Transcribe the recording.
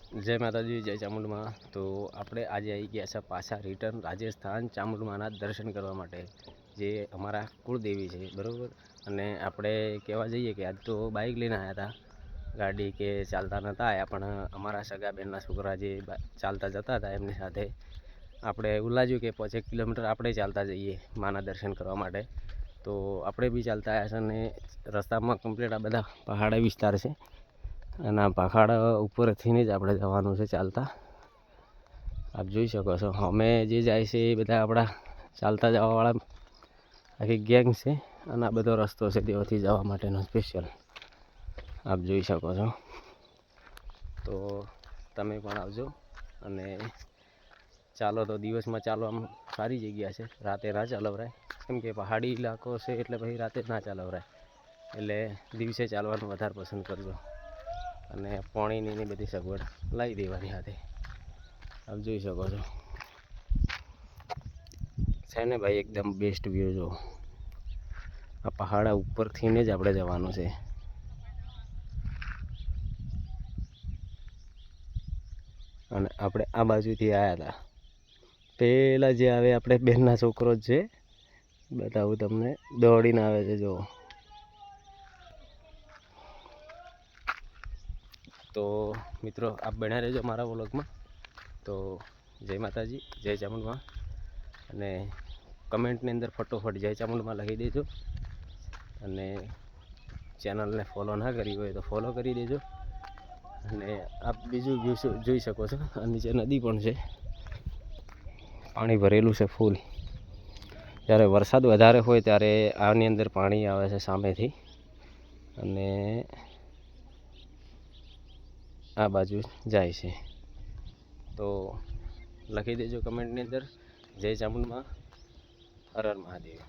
જય માતાજી, જય ચામુંડમાં. તો આપણે આજે આવી ગયા છે પાછા રિટર્ન રાજસ્થાન ચામુંડમાના દર્શન કરવા માટે, જે અમારા કુળદેવી છે, બરાબર. અને આપણે કહેવા જઈએ કે આજ તો બાઇક લઈને આવ્યા હતા, ગાડી કે ચાલતા નહોતા આવ્યા, પણ અમારા સગા બેનના છોકરા જે ચાલતા જતા હતા એમની સાથે આપણે એવું લાગ્યું કે 5 કિલોમીટર આપણે ચાલતા જઈએ માના દર્શન કરવા માટે. તો આપણે બી ચાલતા આવ્યા છે અને રસ્તામાં કમ્પ્લીટ આ બધા પહાડી વિસ્તાર છે અને આ પહાડ ઉપરથી જ આપણે જવાનું છે ચાલતા. આપ જોઈ શકો છો અમે જે જાય છે એ બધા આપણા ચાલતા જવાવાળા આખી ગેંગ છે અને આ બધો રસ્તો છે ત્યાંથી જવા માટેનો સ્પેશિયલ આપ જોઈ શકો છો. તો તમે પણ આવજો અને ચાલો. તો દિવસમાં ચાલવામાં સારી જગ્યા છે, રાતે ના ચાલવરાય, કેમ કે પહાડી ઇલાકો છે એટલે પછી રાતે ના ચાલવરાય, એટલે દિવસે ચાલવાનું વધારે પસંદ કરજો. અને પાણીની બધી સગવડ લાવી દેવાની હાથે. આપ જોઈ શકો છો છે ને ભાઈ, એકદમ બેસ્ટ વ્યૂ. જો આ પહાડા ઉપરથી જ આપણે જવાનું છે. અને આપણે આ બાજુથી આવ્યા હતા. પેલા જે આવે આપણે બેનના છોકરો જ છે, બતાવું તમને, દોડીને આવે છે જો. તો મિત્રો આપ બન્યા રહેજો મારા વ્લોગમાં. તો જય માતાજી, જય ચામુંડમાં. અને કમેન્ટની અંદર ફટોફટ જય ચામુંડમાં લખી દેજો. અને ચેનલને ફોલો ના કરી હોય તો ફોલો કરી દેજો. અને આપ બીજું વ્યૂ જોઈ શકો છો, આ નીચે નદી પણ છે, પાણી ભરેલું છે ફૂલ. જ્યારે વરસાદ વધારે હોય ત્યારે આની અંદર પાણી આવે છે સામેથી, અને આ બાજુ જાય છે. તો લખી દેજો કમેન્ટની અંદર જય ચામુંડમાં, હર હર મહાદેવ.